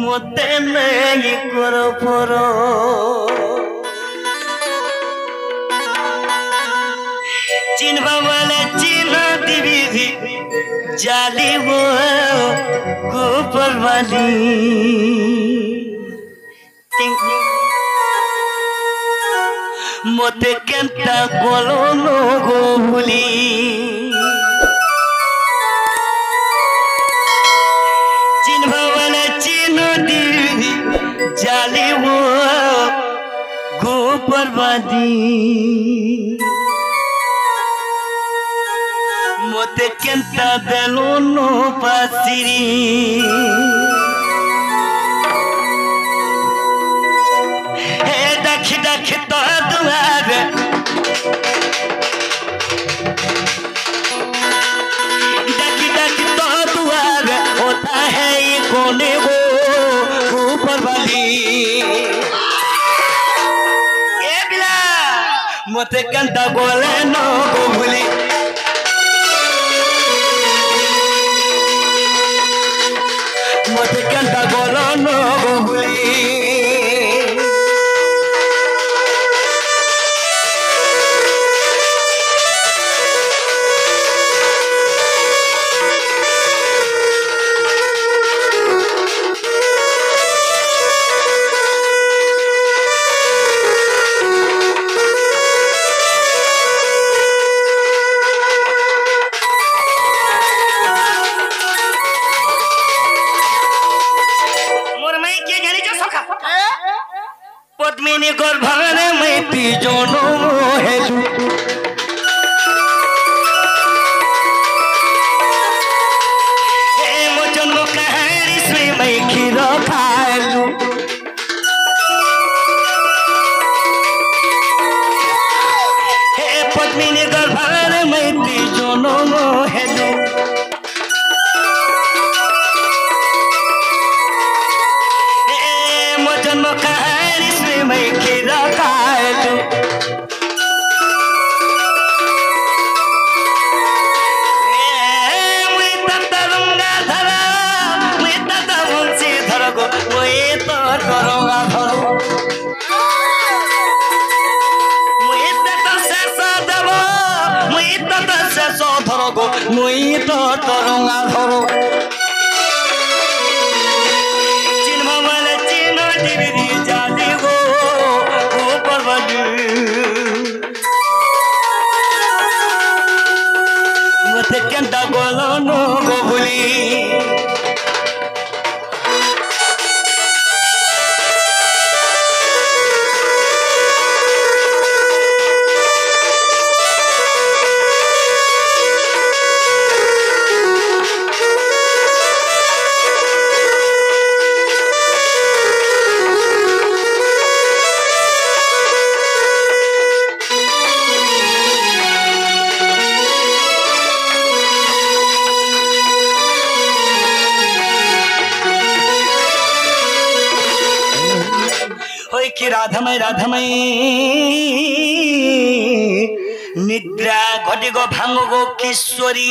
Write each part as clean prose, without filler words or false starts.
মতে নেই করো পরো চিনবা বলে চিন দিবি জালিব গোপরবালি মতে কেনটা গলো গো ভুলি চিনবা বলে চিন দিবি জালিব গোপরবালি মতে কেনটা দেলো নো পাসিরি হে ডাকি ডাকি তো দুয়ারে ডাকি ডাকি তো দুয়ারে होता है ये कोने वो ऊपर वाली ए बिला मते केनटा बोले नो गो भूली मते केनटा बोलो नो गो भूली पद्मिनी गर्भरे मैती जोनो हेलु हे मो जन्म कहानी श्री मै खीर खालु हे पद्मिनी गर्भरे मैती जोनो हेलु हे मो जन्म कहानी मैं खीरा खालू मैं तरुंगा धरा मैं तरुंसी धर गो मैं तो करूंगा धरो मैं तो शेष देव मैं तो शेष धर गो मैं तो करूंगा धरो चिन्ह वाले चिन्ह दिवी जाली गो मते केनटा गोलो नो गो भूली कि राधमय निद्रा घटे गो भांग गो किशोरी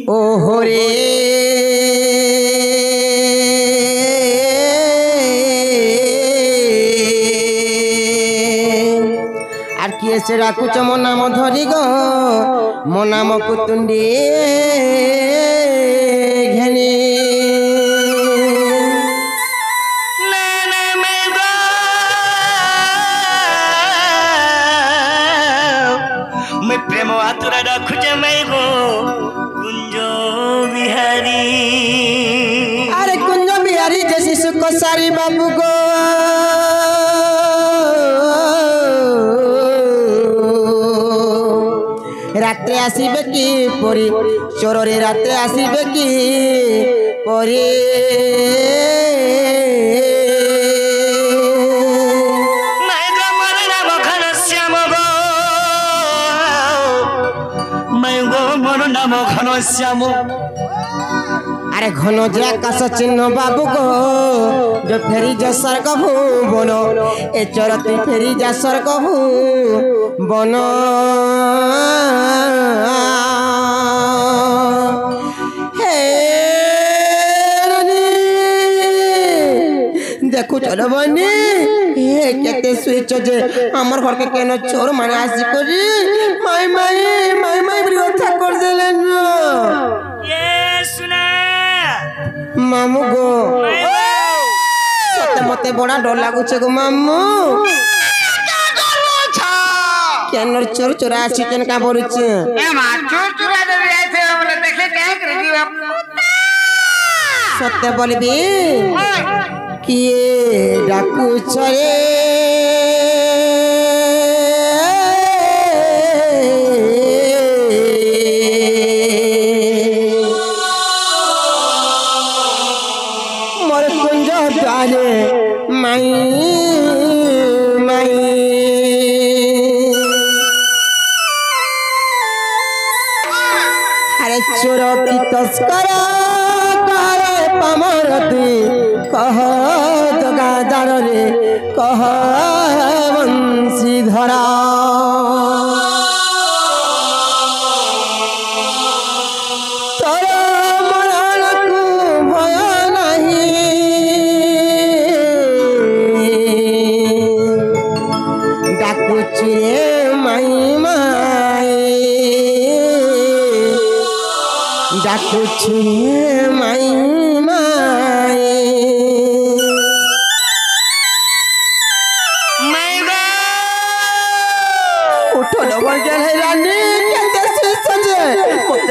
ओ होरे আর কি এসে রাখুছ মো নাম ধরি গো মো নাম কুতুন্ডি ঘেনি प्रेम आतुरा रखुचे मैं गो कुंज बिहारी अरे कुंज बिहारी जैसी सुख सारी बाबू गो रात्रे आसीबे की परी चोररे रात्रे आसीबे की परी नाम घन श्याम अरे घन जे आकाश चिन्ह बाबू गो जो फेरी जो स्वर्ग भुवन ए चरती फेरी जा स्वर्ग भुवन हे चलो बनी ए केते स्विच जे हमर घर के केनो चोर माने आसी करी माई माई माई माई बड़ी अच्छा कर देले न ये सुना मामू गो सते मते बड़ा डर लागु छे गो मामू केनो चोर चोरा आसी जन का बोलु छे ए मा चोर चोरा दे आए थे हमने देखे क्या कर दी सत्य बोलबी किए डाकू छरे मोर कुंज द्वारे माई माई अरे चोर की तस्कर पामरती कह जगादार रे कह बंशीधरा तोर मरण को भय नहीं डाकुची रे माई माई डाकुची रे माई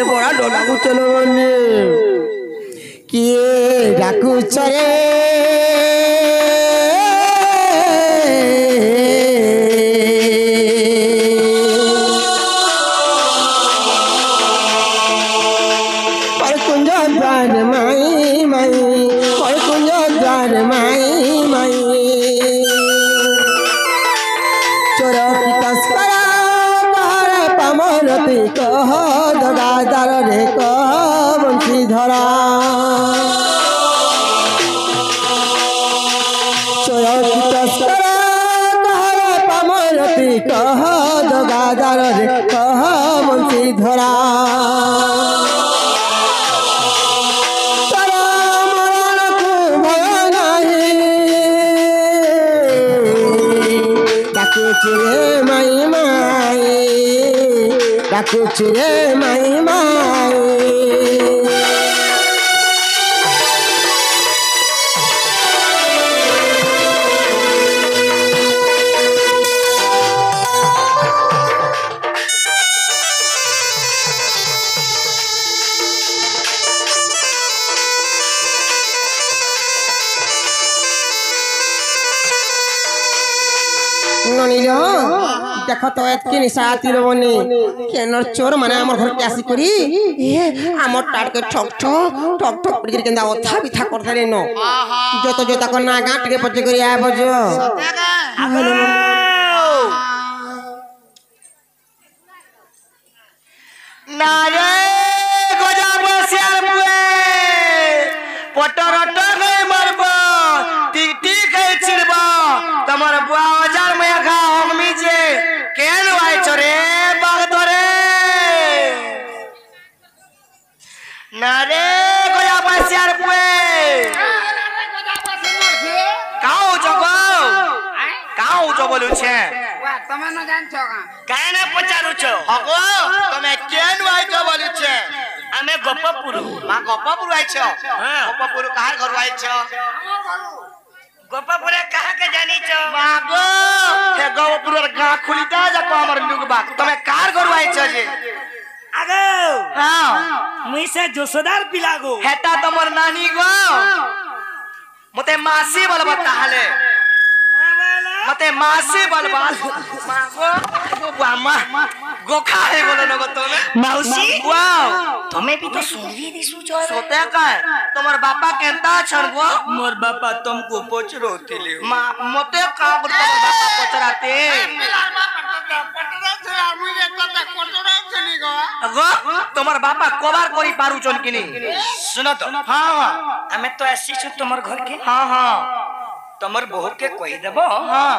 बड़ा डोला चलो किए डाकू चरे पर कुंज द्वार माई माई पर कुंज द्वार माई माई चोर की तस्करा पामरती कह जगादार रे कह बंशीधरा चोर की तस्करा कह पामरती कह जगादार रे कह बंशीधरा तारा मरण को भय नहीं डाकुची रे माई माई डाकुची रे माई माई ननीलो देखो तो एतकी निशाती रोनी केनर चोर माने हमर घर के आसी करी ए हमर टाट के ठक ठक ठक ठक पड़ी केंदा ओथा बिथा कर देले न जतो जता को ना गाट के पचे करी आ बजो नारे गोजा बसियार बुए पटरट गए मरबा टिक टिक गए छिड़बा तमर बुआ हजार में खा हममी जे केन वाई चोरे बाग तोरे नारे गोजा बसियार बुए काऊ जगो काऊ जो बोलू छे તમે ન જાણછો કાને પચારું છો હગો તમે કેન વાઈ છો બોલું છે અમે ગોપપુરુ માં ગોપપુરુ આઈ છો ગોપપુરુ કાહર ઘર આઈ છો ગોપપુરે કાહ કે જાની છો બાગો હે ગોપપુરુ ગા ખુલીતા જાકો हमर लुगबा તમે કાર ઘર આઈ છો જે આગો હા મુઈ से જોસદાર पिलागो हेटा तमर नानी गो मते मासी बोलबा ताहले मते मासी बलबाल मागो बुआमा गोखा है बोलो न तमे मौसी वाओ तमे भी तो सुनरी दिसु छ सोते का तमर बापा केंता छन गो मोर बापा तुमको पोचरोतिले मते का बोल तमर बापा पोचराते गो तमर बापा कोबार कोरी पारू चन किनी सुनो तो हां हमें तो ऐसी छु तमर घर के हां हां तमर बहु के कहि देबो हां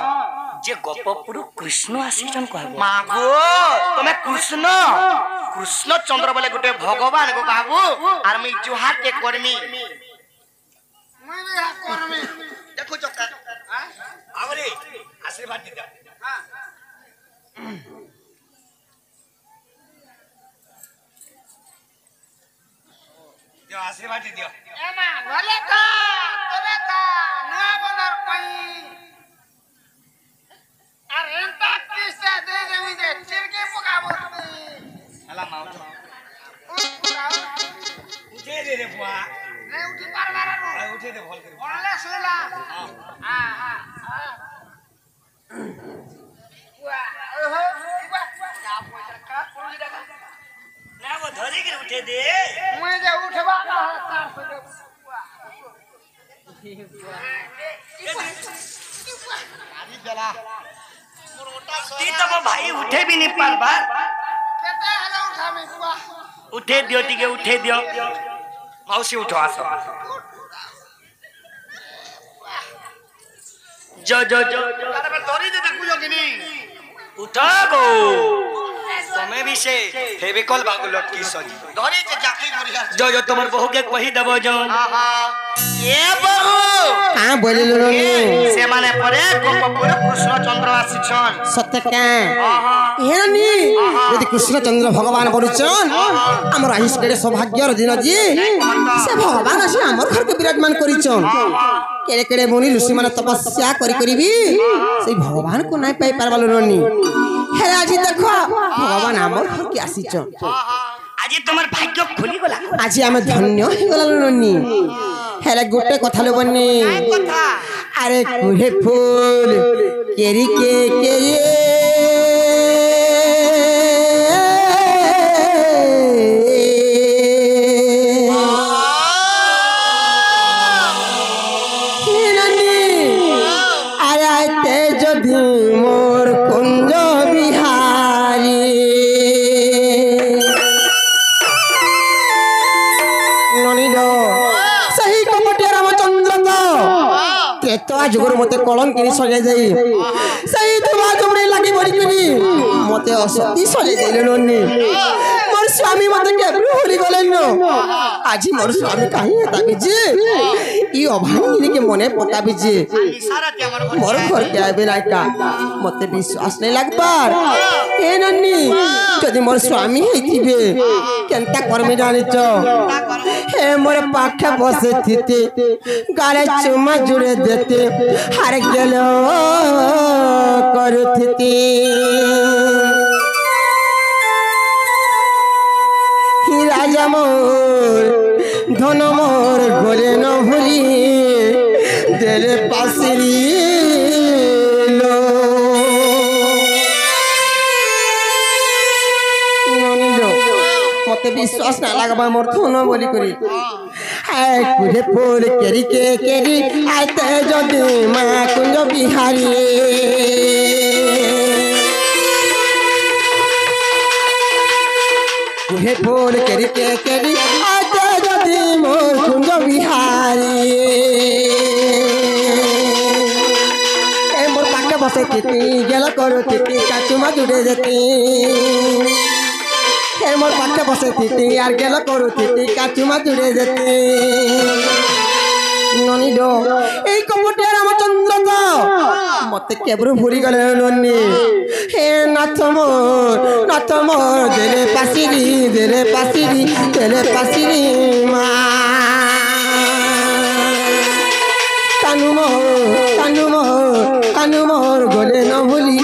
जे गोपपुरु कृष्ण आसीचन कहबो मागो तमे कृष्ण कृष्ण चंद्र बोले गुटे भगवान गो बाबू आर मी जुहार के करमी मैं भी करमी देखो चक्का आशीर्वाद दे दियो आशीर्वाद दे दियो एमा भले का तोरे का नया बंदर कहीं अरे एंता किसे दे देवी दे चिरके पका बोलती हला माऊ उठे दे रे बुआ नहीं उठी पार मारा नो उठे दे भल कर बोले सुला हां हां बुआ ओहो बुआ का पोइटर का पुरुली डका ना वो धरे के उठे दे मैं जे उठवा ना तार पे आदि जला ती तो वो भाई उठे भी नहीं पार बार केते हला उठा में बुआ उठे दियो टिके उठे दियो मौसी उठो आसो जो जो जो अरे मैं धरी दे देखु जो कि नहीं उठा गो तुम्हें भी से फेविकॉल बागु लटकी सजी धरी जे जाकी मरिया जो जो तुम्हार बहू के कहि देबो जो ये बहू कहाँ बोले से माने परे गोपपुर कृष्णचंद्र आसीछन सत्य क्या हेरनी यदि कृष्णचंद्र भगवान बोलुचन हमर आहिस केड़े सौभाग्यर दिन जी से भगवान आसी हमर घर के विराजमान करिचन केड़े केड़े मुनि ऋषि माने तपस्या करिबी से भगवान को नहीं पाई पारबालो ननी हे आज देखो भगवान हमर घर के आसीचन आज तुम्हार भाग्य खुली गला आज हमें धन्य हो गला ननी हेले गोटे कथा लोबनी अरे कुहे फूल केरी के केरी मोर कुंज बिहारी ननीलो सही कपटिया रामचंद्र त्रेता जुगर मते कलंकिनी सजाई जाई सही दुआ जुमड़ी लागी बड़िकिनी मते असती सजाई देले ननी मोर स्वामी मते के भूली गलेन आज मोर स्वामी काहे ताबी जे ई अभागिनी के मने पताबी जे मोर घर के आबे नाइका मते विश्वास नहीं लागबार ए नन्नी जदि मोर स्वामी हेतिबे केनता करमे जानिच हे मोर पाखे बसे थिते गाले चुमा जुड़े देते हार गेलो करथिते ही राजा मोर धन मोर गोले न भूली तेरे पासरी लो मते विश्वास ना लागबा मोर धन बोली करी आय कुरे फूल केरी के केरी आते जदि मा कुंज बिहारी कुहे फूल केरी के केरी आते जदि मोर कुंज बिहारी ए मोर पाके बसे थिति गेल करू थिति काचुमा जुड़े जेती ए मोर पाके बसे थिति यार गेल करू थिति काचुमा जुड़े जेती ननी दो ए कपटिया रामचंद्र तो मते केबरु भूरी गले ननी हे नाथ मोर देले पासिरी मा कानू मोर गले न भूली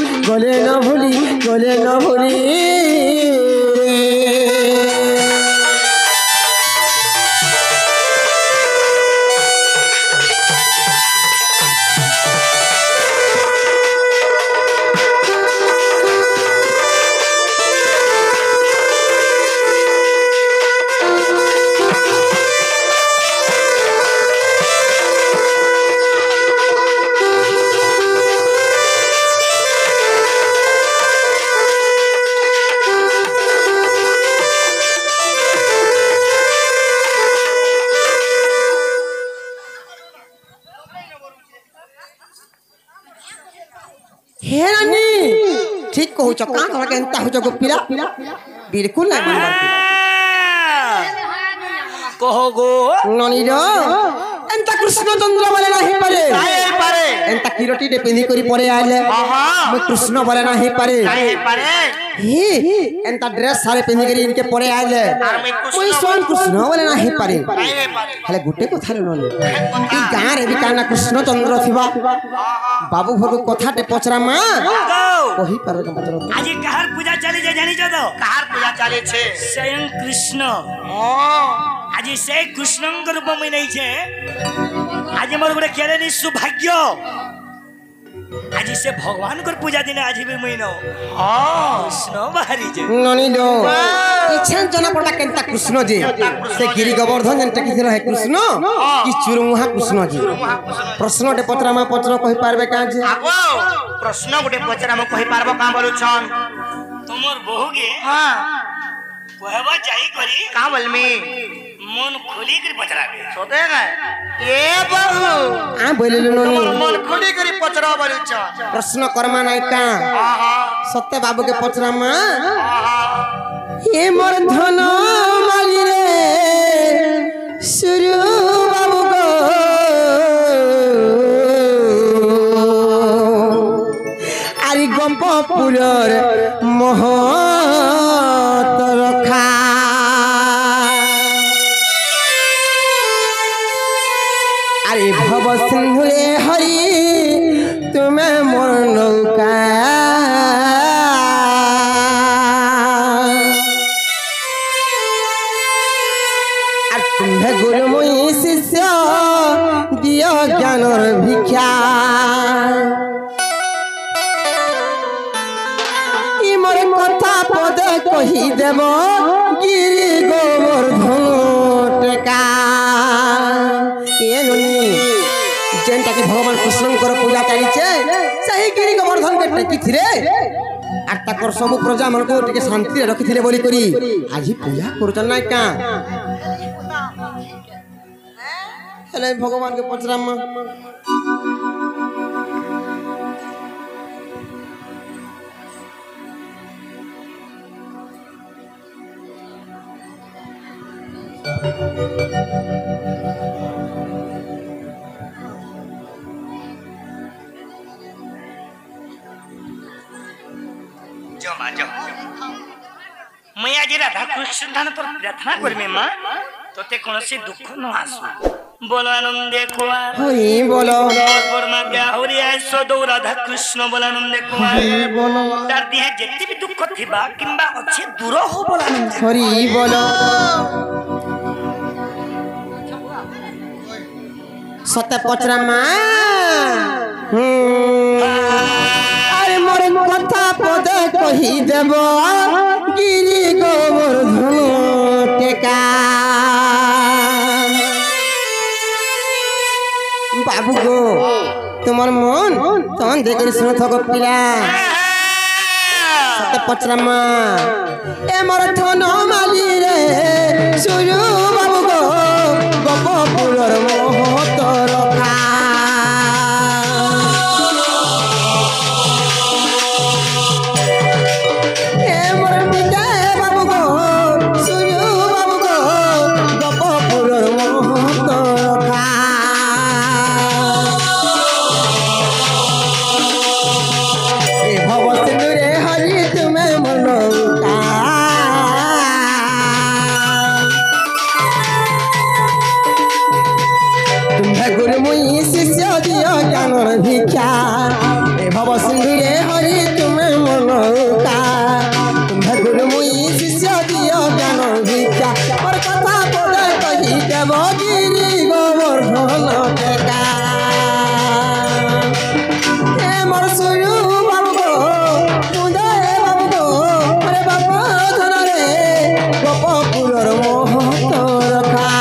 ठीक कहू चक्का तोरा केनता हो जगो पिला बिल्कुल नहीं बनबार कहो गो ननी रो एंता कृष्णचंद्र बोले नहीं पारे नहीं पारे एंता किरोटी डे पिंधी करी परे आले मैं कृष्ण बोले नहीं पारे नहीं पारे हे एंता ड्रेस सारे पिंधी करी इनके परे आले मैं स्वयं कृष्ण बोले नहीं पारे नहीं पारे हेले गुटे कथा नले ई गां रे भी काना कृष्णचंद्र थिबा बाबू भगु कथाटे पचरा मा कही पारे पचरा आज कहार पूजा चली जे जानी छ तो कहार पूजा चले छे स्वयं कृष्ण आज से कृष्णଙ୍କ रूप में नहीं छे आज मोर गोटे केले सौभाग्य आज से भगवान को पूजा दिन आज भी महीनो कृष्ण बाहरी जे ननी लो इच्छा जना पड़ता केनता कृष्ण जी से गिरी गोवर्धन जन टकी रहे कृष्ण कि चुरुमुहा कृष्ण जी प्रश्न टे पचरा मा पचरो कहि पारबे का जे आगो प्रश्न गोटे पचरा म कहि पारबो का बोलु छन तुमर बहु गे हां कहबा जाई करी का बोलमी मन खोली कर पचराबे सोते गए ए बहू आ बोलिलु ननी मन खोली करी पचरा बोलु छन प्रश्न कर्मा नाय का सत्य बाबू के पचरा मा ये मोर धन माली रे सुरु बाबू को आरी गंपपुरर मोह भव सिंधुरे हरि तुम्हें मोर नौका तुम्हें गुरुमुई शिष्य दियो ज्ञानर भिक्षा मोर कथा पदे कही देव गिरी गोवर्धन टेका जेनटा कि भगवान कृष्णकर पूजा चली सही गिरी गोवर्धन के टेकी थिरे आर ताकर सब प्रजा मन को टिके शांति रे रखि थिले बोली करी आज पूजा करछन ना का हेले भगवान के पचराम मैं आज राधा कृष्ण धान तो प्रार्थना करमे मां तोते कोनसी दुख न आसु बोलो आनंदे कुमार हई बोलो परमा क्या होरी आइसो दो राधा कृष्ण बोलो आनंदे कुमार हई बोलो तार दिहे जेति भी दुख थिबा किंबा अच्छे दूर हो बोलो आनंदे हरी बोलो सत्य पचरा मां अरे मोर कथा पदे कही देव गिरी गोवर्धन टेका बाबू गो तुम्हार मन तन देखकर सुन थको पिला सत्य पचरा मां ए मोर धन माली रे सुरु बाबू गो गोपपुरर मोह तोर खा भिक्षा ए भव सिंधुरे हरि तुम्हें मनौका तुम्हें गुरुमुई शिष्य दियो ज्ञान भिक्षा और कथा पदे कही देव गिरी गोवर्धन टेका ए मोर सुरु बाबू गो तुंदे बाबू गो अरे बाबा धन रे गोपपुरर मोह तोर खा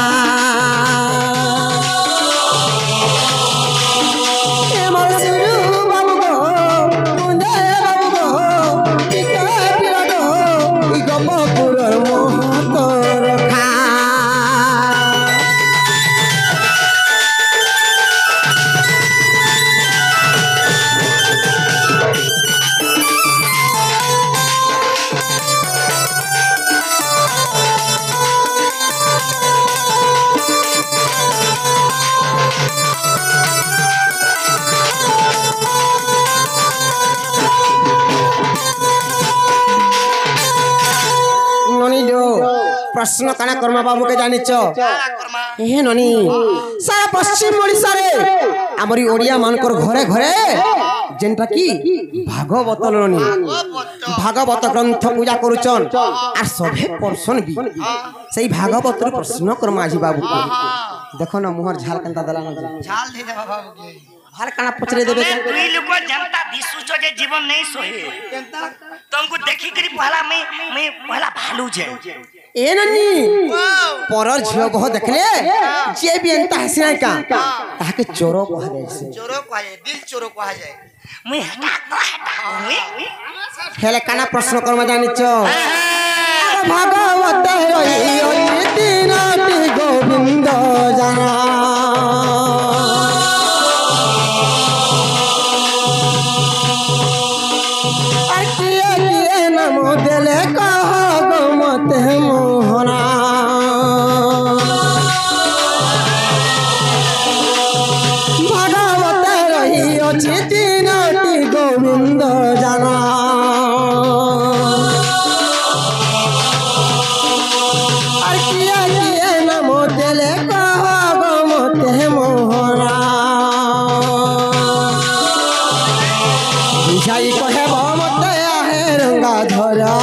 लो प्रश्न काना कर्मा बाबू के जानिच ए ननी सारा पश्चिम ओडिसा रे हमरी ओडिया मानकर घरे घरे जेनटा की भागवत ननी भागवत ग्रंथ पूजा करूचन आ सभे पर्सन भी सही भागवत रे प्रश्न कर्मा जी बाबू को देखो ना मुहर झाल कंता दला न झाल दे दे बाबू के भाल काना पचरे देबे दुई लोग जनता दिसुचो जे जीवन नहीं सोहे तुमको देखि करी पहला मैं पहला भालू जे ए ननी परर झियो बह देखले जे भी एंता हसिना का ताके चोरो कह दे से चोरो कहे दिल चोरो कहा जाए मैं हटा मैं हेले काना प्रश्न कर्म जानिच भागवत रही तीनाटी गोविंद जाना देले कह गमत मोहना भागवत रही अछि तीनटी गोविंद जाना और किए नाम देले कह गमत मोहना बुझाई कहे मत आहे रंगा धरा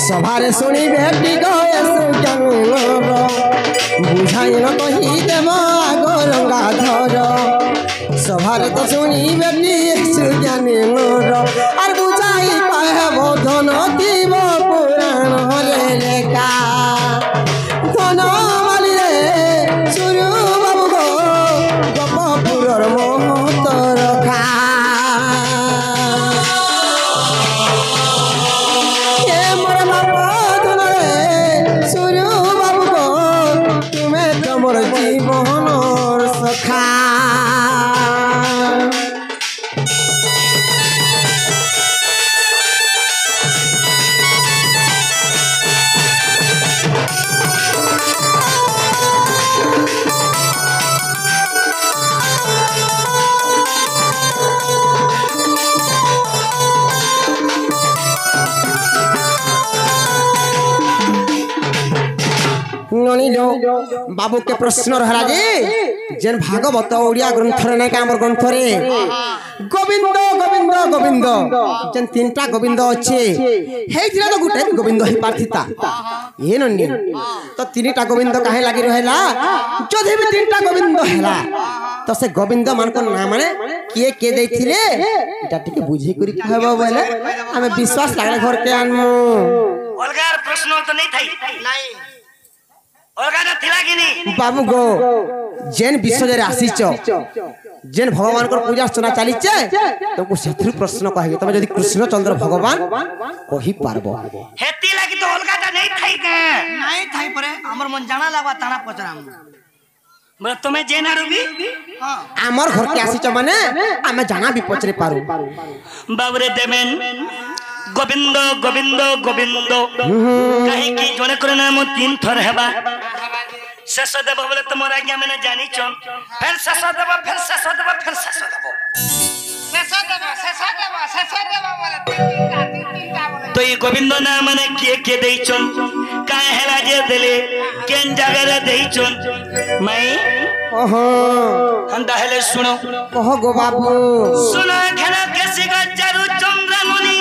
सभारे शुणी बेटी गए बुझाई न कही देव आग रंगा धर सभारे तो शुणी बेटी सुज्ञानी और बुझाई कहे धन दिव पुराण हरे लेखा धन माली रे सुरु बाबू गो गपपुरर महत रखा জীবনের সখা बाबू के प्रश्न रहा जी जेन भागवत ओडिया ग्रंथ रे का हमर ग्रंथ रे गोविंद गोविंद गोविंद जेन तीनटा गोविंद अच्छे हे जिला तो गुटे गोविंद ही पार्थिता ये नन्नी तो तीनटा गोविंद काहे लागि रहेला जदि भी तीनटा गोविंद हैला तो से गोविंद मान को ना माने के देथिले एटा टिके बुझी करी कहबो बोले हमें विश्वास लागले घर के आनमु अलगार प्रश्न तो नहीं थाई नहीं बाबू गो जेन विश्व रे आसीच जेन भगवान को पूजा अर्चना चली तुमको से प्रश्न कहे तुम जदि कृष्ण चंद्र भगवान कही पारबो हेती लागी तो अलगाटा नहीं थाई के नहीं थाई परे हमर मन जाना लागवा ताना पचराम बोले तुम्हें जेना रुबी हां हमर घर के आसीच माने हमें जाना भी पचरे पारू बाबरे देमेन गोविंद गोविंद गोविंद कहीं की जोने करे नाम तीन थर हेबा शेष देव बोले तुमरा आज्ञा मैंने जानी चन फिर शेष देव फिर शेष देव फिर शेष देव बोले तो ये गोविंद नाम ने के देई चन काहे हेला जे देले केन जगह रे देई चन मैं ओहो अंदा हेले सुनो कहो गो बाबू सुनो खेला कैसी गजरू चंद्रमुनि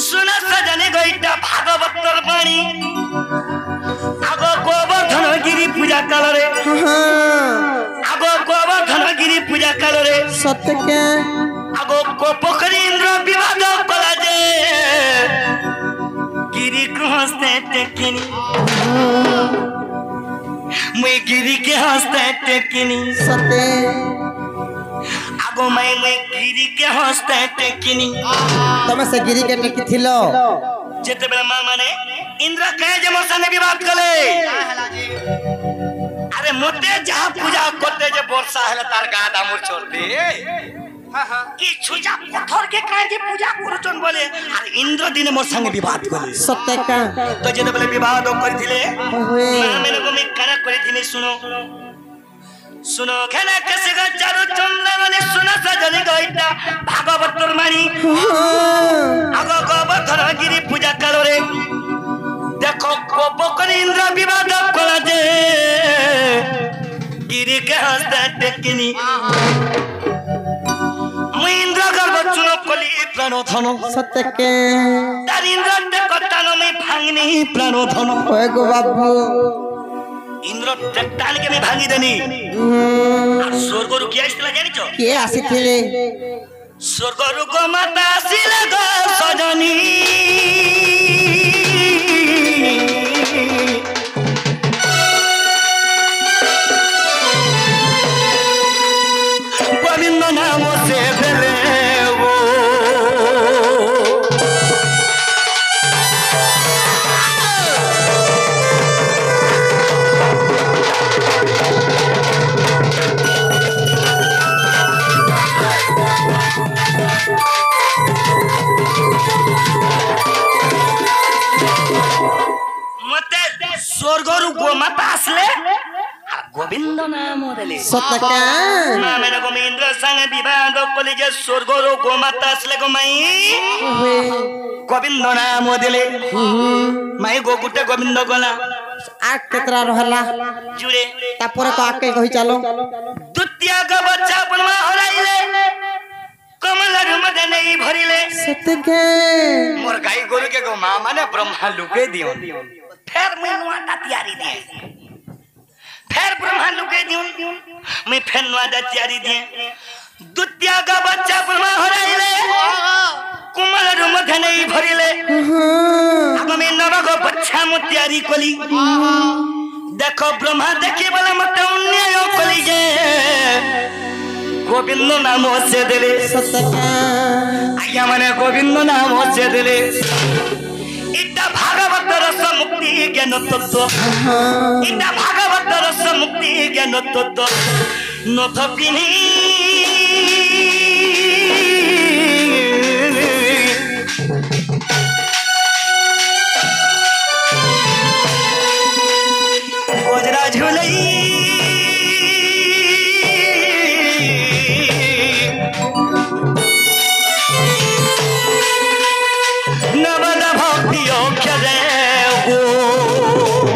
सुन सजने गईटा भागवतर बाणी आगो गोवर्धन गिरी पूजा कालरे आगो गोवर्धन गिरी पूजा कालरे सत्य के आगो को पोखरी इंद्र विवाद कला जे गिरी को हंसते टेकिनी मैं गिरी के हंसते टेकिनी सत्य आगो मैं गिरी के हंसते टेकिनी तमे से गिरी के टेकी थिलो जेते बेला मां माने इंद्र कहे जे मोर संगे विवाद कले अरे मोते जहां पूजा करते जे वर्षा हले तार गादा मोर छोड़ दे की छुजा पत्थर के काहे जे पूजा करचन बोले अरे इंद्र दिन मोर संगे विवाद कले सत्य का तो जेते बेला विवाद करथिले ओए मां मेरे को मैं करा करथिनी सुनो सुनो खेला कैसे का चारो चंद्र ने सुना सजनी गईता भागवत मानी आगो गोवर्धन गिरी पूजा करो रे देखो कोपकर इंद्र विवाद करा दे गिरी के हस्ते टेकिनी मुई इंद्र गर्भ चुनो कली प्राणोधन सत्य के तार इंद्र टेकटानो में भांगनी प्राणोधन ओए गो बाबू इंद्र टेकटान के में भांगी देनी আর স্বর্গরু কি আসছিল জানিছো কে আসিଥିଲେ স্বর্গরু গো মাতা আসিল গো সজনী গোবিন্দ নাম সে দেলে ও स्वर्गरु गोमाता आसले गोविंद नाम देले सत्य के मेरे गोविंद संग विवाद कले जे स्वर्गरु गोमाता आसले गो माई गोविंद नाम देले माई गोकुटे गोविंद गला आ केतरा रहला जुड़े तापर को आके कहि चलो द्वितीय का बच्चा बनवा हराइले कमल रुमद नहीं भरिले सत्य के मोर गाय गोरु के गो मां माने ब्रह्मा लुके दियो फिर मैं नुआटा तैयारी दे फिर ब्रह्मा लुके दियो मैं फिर नुआटा तैयारी दे द्वितीय का बच्चा ब्रह्मा हराइले कुमल रुमद नहीं भरिले अब मैं नवगो बच्चा मु तैयारी कली देखो ब्रह्मा देखि बोला मत अन्याय कली जे गोविंद नाम से देले सत्य के आज्ञा माने गोविंद नाम से देले इटा भागवत रस मुक्ति ज्ञान तत्व इटा भागवत रस मुक्ति ज्ञान तत्व न थकिनी गोजरा झुलई नवद भक्ति अक्षरे ओ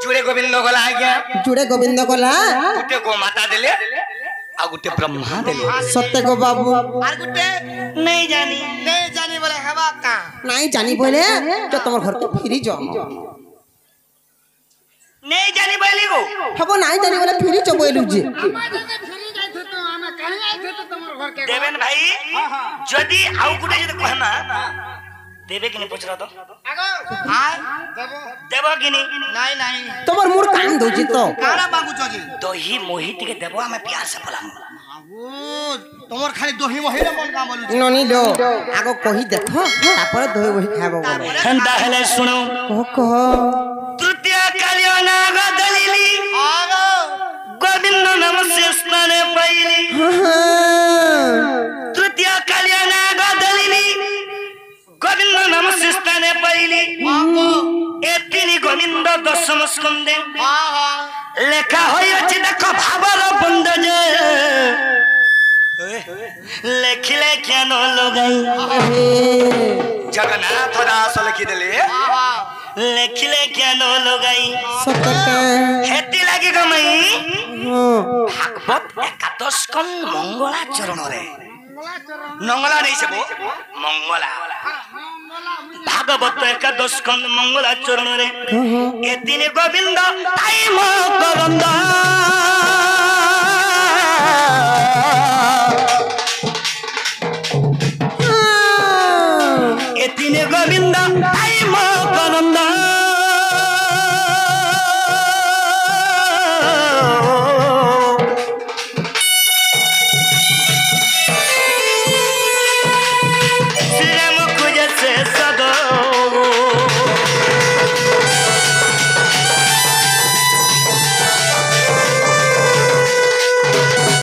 जुड़े गोविंद गला आज्ञा जुड़े गोविंद गला गुटे गो माता देले आ गुटे ब्रह्मा देले सत्य गो बाबू আর গুটে नहीं जानी নেই জানি বলে হেবা কা नहीं जानी बोले तो तुम घर के फिरी जाओ नहीं जानी बोली गो हबो नहीं जानी बोले फिरी जाओ बोलू जी আমা যদি ফিরি যাইতো তো আমা কাহি আইতো তো তোমার ঘর কে देवेन भाई যদি আউ গুটে যদি কহে না देवे कि नहीं पूछ रहा तो আগো আয় দেব देव कि नहीं নাই নাই তোমার মোর কান দউছি তো কারা মাগুছ জি दही मोहित के देव हमें प्यार से बोला আগো তোমার খালি দহি মহিলা মন কাম বলুছ ननी लो आगो कहि देखो तापर दही बही खाबो बोले ठंडा हेले सुनो कह तृतीय कालियो नाग दलिली আগো गोविंद नाम से स्नान पाइली तृतीय कालियो नाग दलिली गोविंद नाम से स्नान पाइली আগো एतिनी गोविंद दशम स्कंदे হা হা লেখা হয়েছে দেখো ভাবর বন্ধ যে লেখিলে কেন লগাই জগন্নাথ দাস লিখি দেলে হা হা লেখিলে কেন লগাই सत्य के হেতি লাগি গমাই हां ভাগবত একাদশ স্কন্ধ মঙ্গলা চরণরে মঙ্গলা চরণ নঙ্গলা নেই সেব মঙ্গলা ভাগবত একাদশ স্কন্ধ মঙ্গলা চরণরে এদিনে গোবিন্দ তাই মকরন্দ এদিনে গোবিন্দ তাই মকরন্দ